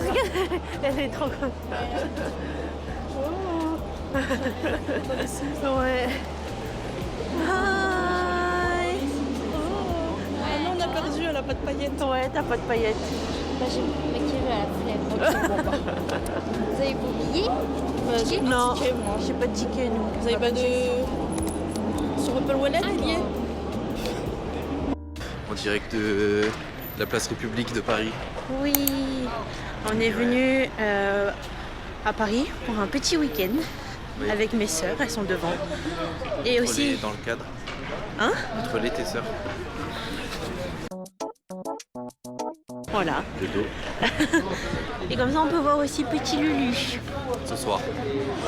regarde, elle est trop contente. Ouais. Hi. Ah non, on a perdu, elle a pas de paillettes. Ouais, t'as pas de paillettes. Bah, j'ai maquillé à la flemme. Vous avez vos billets? Non, ticket, moi. j'ai pas de ticket, nous. Vous avez pas de... Sur Apple Wallet, il y est? En direct de la place République de Paris. Oui, on est venu à Paris pour un petit week-end Oui. avec mes sœurs, elles sont devant. Et aussi... Dans le cadre. Hein? Entre les tes sœurs. Voilà. Le dos. Et comme ça, on peut voir aussi Petit Lulu. Ce soir.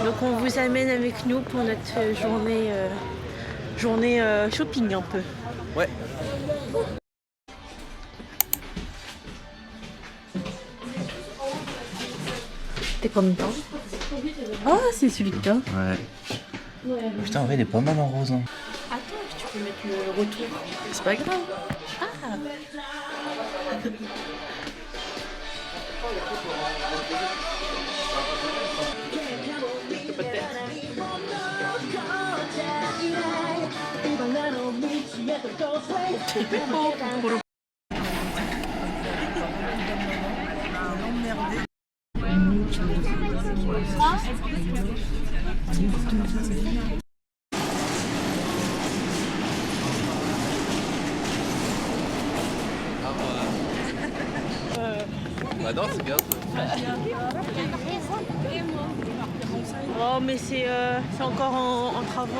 Donc on vous amène avec nous pour notre journée shopping un peu. Ouais. T'es content? Ah, c'est celui que t'as. Ouais. Putain, en vrai, il est pas mal en rose. Hein. Attends, tu peux mettre le retour. C'est pas grave. Ah. Bah non, c'est bien ça. Oh, mais c'est encore en travaux.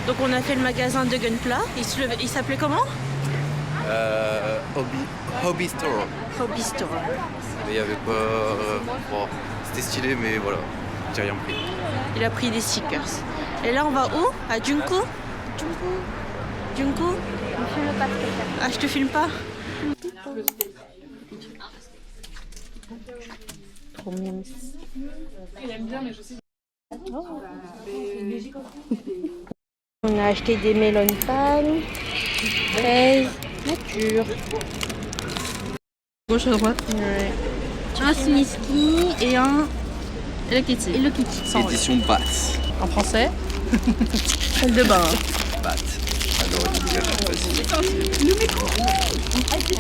Donc on a fait le magasin de Gunpla. Il s'appelait comment? Hobby Store. Hobby Store. Mais il y avait pas. Bon, c'était stylé, mais voilà. J'ai rien pris. Il a pris des stickers. Et là on va où? À Junko? Junko? On filme pas très bien. Ah, je te filme pas? Trop mignon. Il aime bien, mais je sais. On a acheté des melon pan, fraises, nature. Gauche à droite. Ouais. Un Smiski et un Hello Kitty. Hello Kitty. Édition basse. En français. Salle de bain. Batte. Alors, vas-y.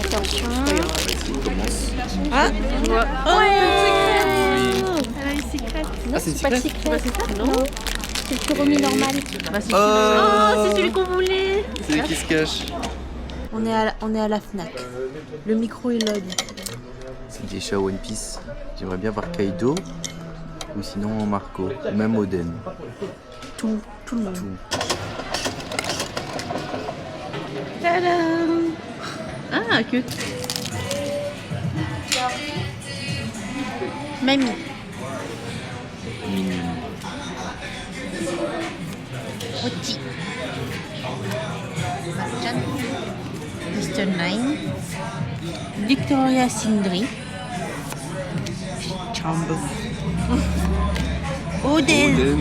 Attention. Vas-y, commence. Ah, ouais. Ah, c'est une Pas de secret. secret. Non. C'est le Kuromi normal. Oh, c'est celui qu'on voulait. C'est lui qui se cache. On est à la Fnac. Le micro est là. C'est des chats One Piece. J'aimerais bien voir Kaido. Ou sinon Marco. Ou même Oden. Tout le monde. Tout. Tadam. Ah, que. Mamie. Mini. Roti. Marjan. Mr. Nine. Victoria Sindri. Chambo. Oden. Oden.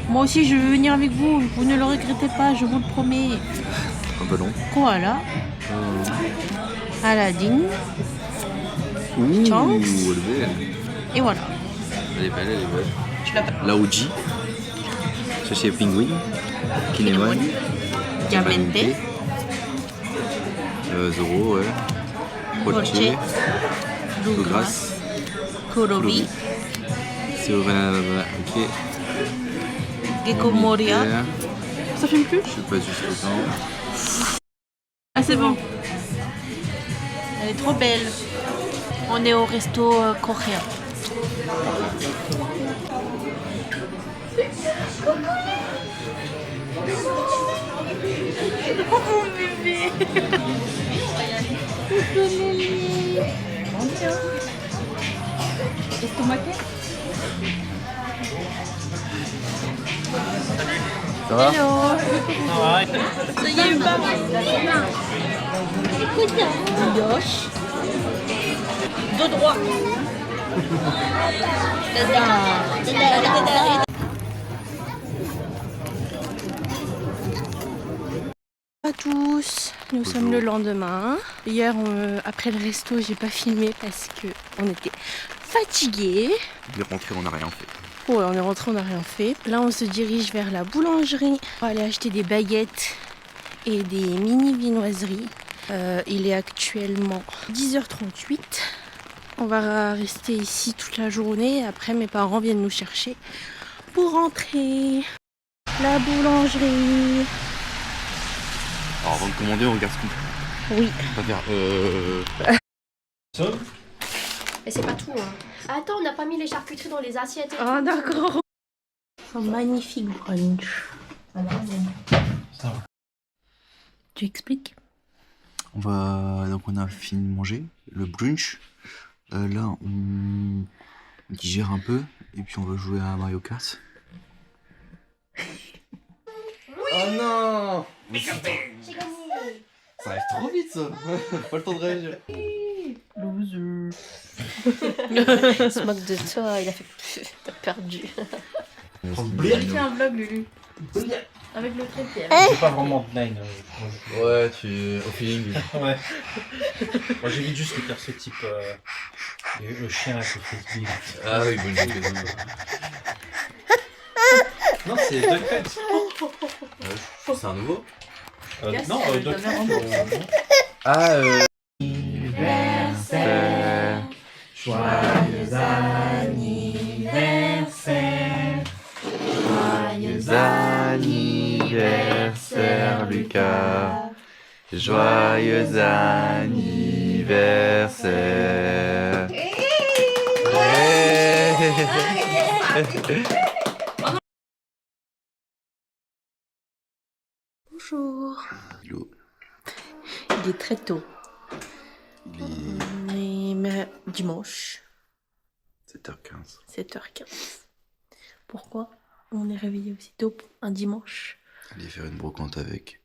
Moi aussi je veux venir avec vous. Vous ne le regrettez pas, je vous le promets. Un ballon. Koala. Aladdin. Ouh, Chance. elle est belle. Et voilà. Elle est belle, elle est belle. Laoji. Ça c'est Penguin. Kinemon. Diamante. Zoro, ouais. Poche. Poche. Bluegrass. Kuromi. Ok. Gecko Moria. Ça filme plus? Je suis pas juste autant. Ah, c'est bon. Elle est trop belle. On est au resto coréen. Oh mon bébé. Estomaqué? Ça va? Ça y est, maman. Yosh. De droit. À tous, nous sommes le lendemain. Hier, après le resto, j'ai pas filmé parce que on était fatigués. Il est rentré, on n'a rien fait. Ouais, on est rentré, on n'a rien fait. Là, on se dirige vers la boulangerie. On va aller acheter des baguettes et des mini viennoiseries. Il est actuellement 10h38. On va rester ici toute la journée. Après, mes parents viennent nous chercher pour rentrer. La boulangerie. Alors avant de commander, on regarde ce qu'on peut. Oui. On va faire Et c'est pas tout, hein. Attends, on n'a pas mis les charcuteries dans les assiettes. Ah d'accord. Un magnifique brunch. Ça va. Tu expliques? donc on a fini de manger, le brunch. Là, on digère un peu et puis on va jouer à Mario Kart. Oh non! J'ai gagné. Ça arrive trop vite ça! Pas le temps de réagir. Loser. Il se moque de toi, il a fait t'as perdu. Fais un vlog, Lulu. Avec le trépied. C'est pas vraiment de line. Ouais, au feeling. Ouais. Moi j'évite juste les persos type le chien qui fait big. Ah oui, bonne idée. Non, c'est Duckhead. C'est un nouveau? Non, Duckhead. Ah, Anniversaire, joyeux anniversaire, joyeux anniversaire, Lucas. Joyeux anniversaire. Bonjour. Hello. Il est très tôt. Il est On est dimanche, 7h15. 7h15. Pourquoi on est réveillé aussi tôt un dimanche? Aller faire une brocante avec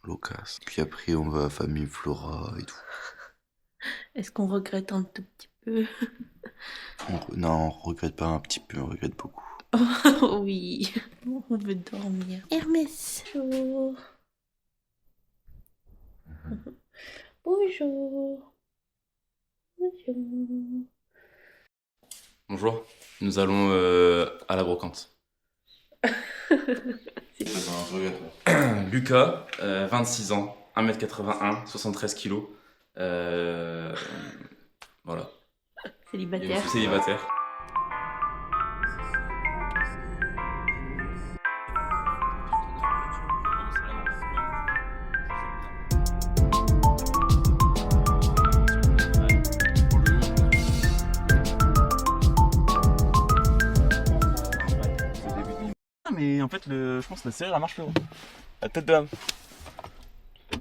Lucas. Puis après, on va à Famille Flora et tout. Est-ce qu'on regrette un tout petit peu? Non, on regrette pas un petit peu, on regrette beaucoup. Oui, on veut dormir. Hermès, bonjour. Bonjour. Bonjour. Bonjour, nous allons à la brocante. Lucas, 26 ans, 1m81, 73 kg. Voilà. Célibataire. Célibataire. Mais en fait, je pense que la serrure elle marche plus haut. La tête de l'âme.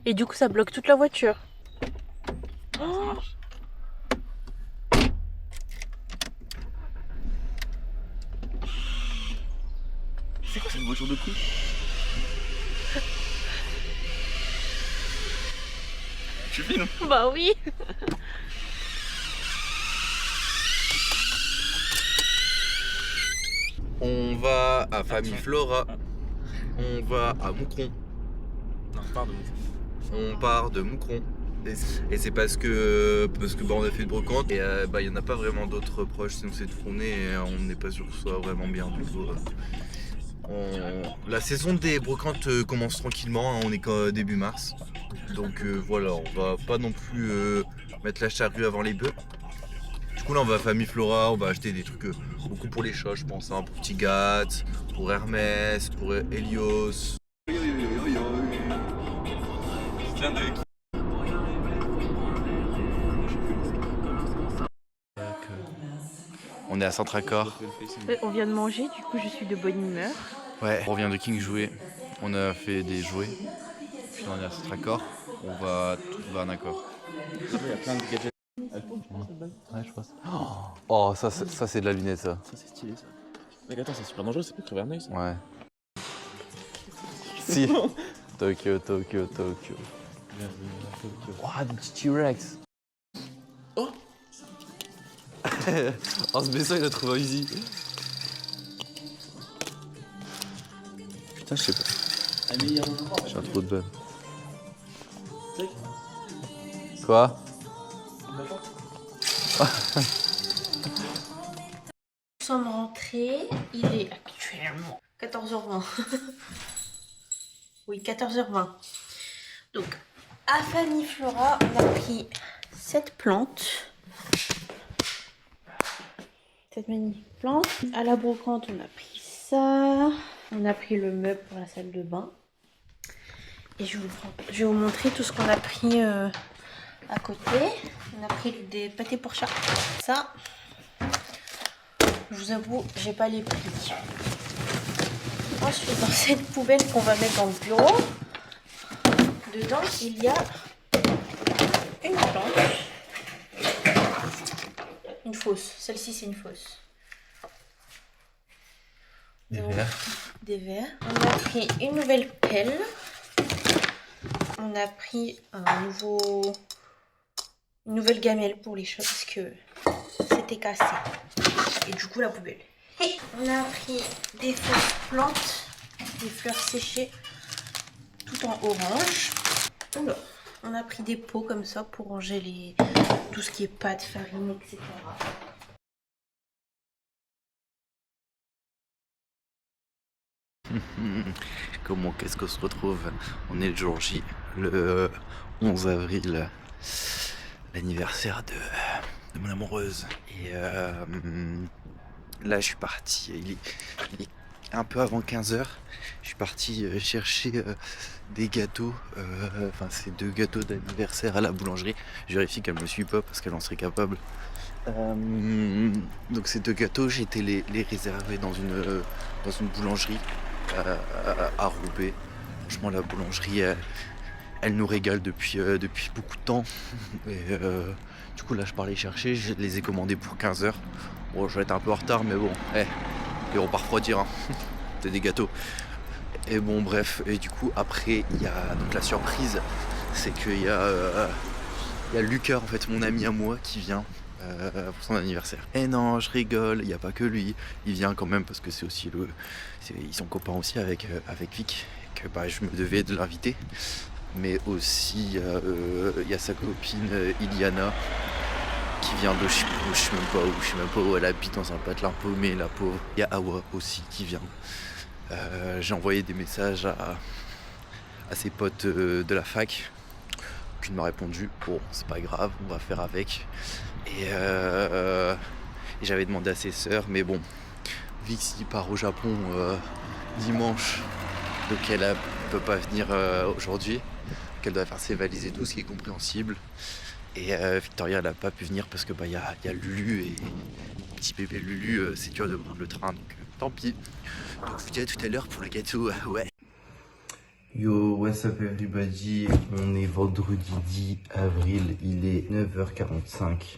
Et du coup, ça bloque toute la voiture. Ça marche. C'est quoi cette voiture de coup? Tu filmes? Bah oui. On va à Famille Flora. On va à Moucron. Non, on part de Moucron. On part de Moucron. Et c'est parce que bah, on a fait une brocante et bah, il n'y en a pas vraiment d'autres proches, sinon c'est de fourner et on n'est pas sûr que ce soit vraiment bien. Du coup, la saison des brocantes commence tranquillement, hein, on est qu'au début mars. Donc voilà, on va pas non plus mettre la charrue avant les bœufs. Du coup là on va à Famille Flora, on va acheter des trucs beaucoup pour les chats je pense, hein, pour Petit Gat, pour Hermès, pour Helios. On est à Centracor. On vient de manger, du coup je suis de bonne humeur. Ouais, on revient de King jouer. On a fait des jouets. Puis on est à Centracor. On va à un accord. Il y a plein de gadgets. Ouais, je pense. Oh, ça c'est de la lunette ça. Ça c'est stylé ça. Mec, attends, c'est super dangereux, c'est pas crever un œil ça. Ouais. Si. Tokyo. Oh, des petits T-Rex. Oh. En se baissant, il a trouvé un Uzi. Putain, je sais pas. J'ai un trop de ban. Quoi? Nous sommes rentrés, il est actuellement 14h20. Oui, 14h20. Donc, à Famille Flora, on a pris cette plante. Cette magnifique plante. À la brocante, on a pris ça. On a pris le meuble pour la salle de bain. Et je vais vous montrer tout ce qu'on a pris à côté. On a pris des pâtés pour chat. Ça, je vous avoue, j'ai pas les prix. Ensuite, dans cette poubelle qu'on va mettre dans le bureau, dedans, il y a une plante. Une fausse. Celle-ci, c'est une fausse. Des Donc, verres. Des verres. On a pris une nouvelle pelle. On a pris une nouvelle gamelle pour les chats parce que c'était cassé. Et du coup, la poubelle. Et on a pris des fausses plantes, des fleurs séchées, tout en orange. Oula. On a pris des pots comme ça pour ranger tout ce qui est pâtes, farine, etc. Comment qu'est-ce qu'on se retrouve? On est le jour J, le 11 avril, l'anniversaire de mon amoureuse. Et là je suis parti, il est un peu avant 15h. Je suis parti chercher des gâteaux, enfin c'est 2 gâteaux d'anniversaire à la boulangerie. Je vérifie qu'elle me suit pas parce qu'elle en serait capable. Donc ces 2 gâteaux, j'ai été les réserver dans une boulangerie à Roubaix. Franchement la boulangerie elle nous régale depuis beaucoup de temps. Et du coup là je pars les chercher, je les ai commandés pour 15h. Bon je vais être un peu en retard mais bon, ils vont pas refroidir hein. C'est des gâteaux. Et bon bref, et du coup après il y a donc la surprise, c'est qu'il y a Lucas en fait, mon ami à moi qui vient pour son anniversaire. Et non, je rigole, il n'y a pas que lui, il vient quand même parce que c'est aussi ils sont copains aussi avec Vic, et que bah, je me devais de l'inviter. Mais aussi il y a sa copine Iliana qui vient de je sais même pas où elle habite, dans un patelin paumé, la pauvre. Il y a Awa aussi qui vient. J'ai envoyé des messages à ses potes de la fac. Aucune m'a répondu. Bon, c'est pas grave, on va faire avec. Et j'avais demandé à ses sœurs, mais bon, Vixie part au Japon dimanche, donc elle peut pas venir aujourd'hui. Qu'elle doit faire ses valises et tout, ce qui est compréhensible. Et Victoria elle a pas pu venir parce que bah y a Lulu et petit bébé Lulu, c'est dur de prendre le train, donc tant pis. Donc je vous dirai tout à l'heure pour le gâteau, ouais. Yo, what's up everybody, on est vendredi 10 avril, il est 9h45.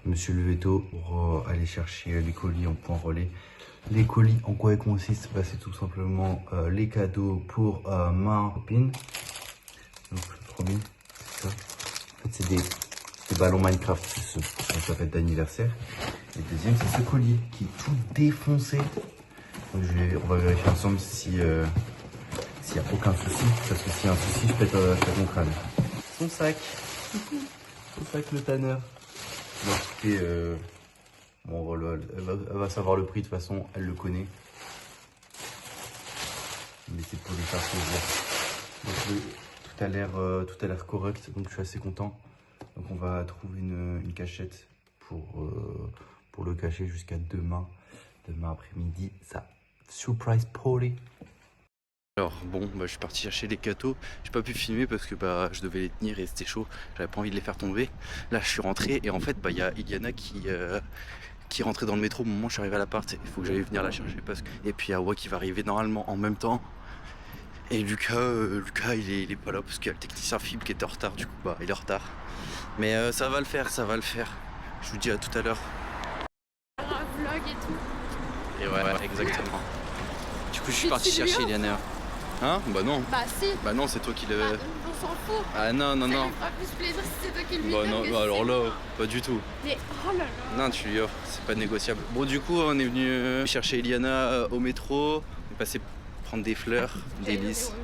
Je me suis levé tôt pour aller chercher les colis en point relais. Les colis, en quoi ils consistent? Bah, c'est tout simplement les cadeaux pour ma copine. Donc, premier, c'est ça. En fait, c'est des ballons Minecraft, c'est pour sa fête d'anniversaire. Et le deuxième, c'est ce colis qui est tout défoncé. Donc, on va vérifier ensemble si... s'il n'y a aucun souci, parce que s'il y a un souci, je pète mon crâne. Son sac, le tanner. Il va coûter, bon voilà, elle va savoir le prix de toute façon, elle le connaît. Mais c'est pour lui faire plaisir. Donc tout a l'air correct, donc je suis assez content. Donc on va trouver une cachette pour le cacher jusqu'à demain après-midi. Ça, surprise party. Alors bon, bah, je suis parti chercher les gâteaux, j'ai pas pu filmer parce que bah, je devais les tenir et c'était chaud, j'avais pas envie de les faire tomber. Là je suis rentré et en fait bah, y a Iliana qui est rentrée dans le métro au moment où je suis arrivé à l'appart, il faut que j'aille venir la chercher parce que... Et puis Awa qui va arriver normalement en même temps. Et Lucas il est pas là parce qu'il y a le technicien Fib qui était en retard, du coup bah il est en retard. Mais ça va le faire, je vous dis à tout à l'heure. Un vlog et tout. Et ouais, exactement. Du coup je suis parti chercher Iliana. Hein? Bah non. Bah si. Bah non, c'est toi qui le... Bah, on s'en fout. Ah non. Ça lui fera plus plaisir si c'est toi qui le lui Bah donne non, que si bah alors c'est là, moi. pas du tout. Mais oh là là. Non, tu lui offres, c'est pas négociable. Bon, du coup, on est venu chercher Iliana au métro. On est passé prendre des fleurs, des lys.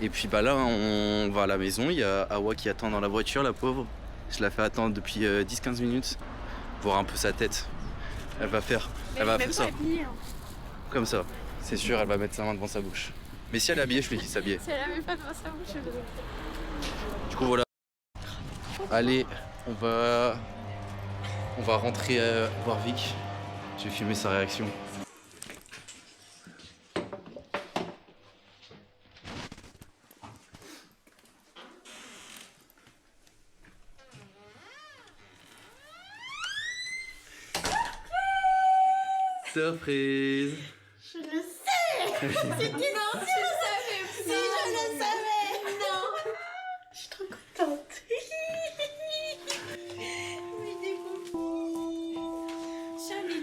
Et puis bah là, on va à la maison. Il y a Awa qui attend dans la voiture, la pauvre. Je la fais attendre depuis 10-15 minutes. Voir un peu sa tête. Elle va faire ça. Comme ça. C'est sûr, elle va mettre sa main devant sa bouche. Mais si elle est habillée, je lui dis s'habiller. Si elle a même pas devant sa bouche, Du coup voilà. Allez, on va rentrer voir Vic. Je vais filmer sa réaction. Surprise! Je le sais. C'était non, je le savais. Si je le savais. Non. Je suis trop contente. Oui, des coucou. Jamais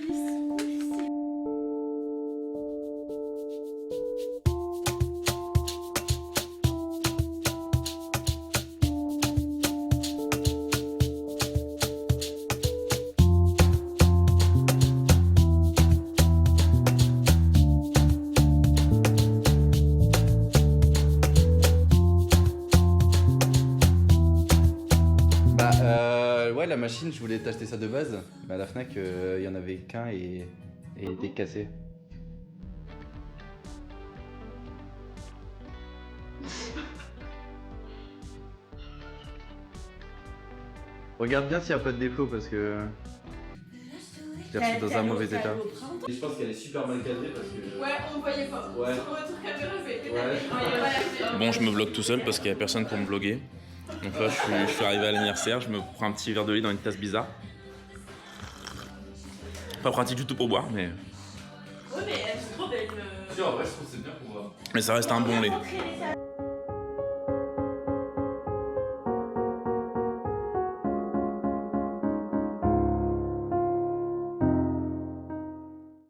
Ouais, la machine, je voulais t'acheter ça de base, mais à la Fnac, il y en avait qu'un et il était cassé. Regarde bien s'il n'y a pas de défaut parce que je l'ai reçu dans un mauvais état. Et je pense qu'elle est super mal cadrée parce que... Ouais, on ne voyait pas. Ouais. Sur votre caméra, c'était Ouais. Bon, je me vlog tout seul parce qu'il n'y a personne pour me vloguer. Donc là, je suis arrivé à l'anniversaire, je me prends un petit verre de lait dans une tasse bizarre. Pas pratique du tout pour boire, mais... Ouais, mais elle se trouve, elle En vrai, je trouve que c'est bien pour boire. Mais ça reste un bon lait. me...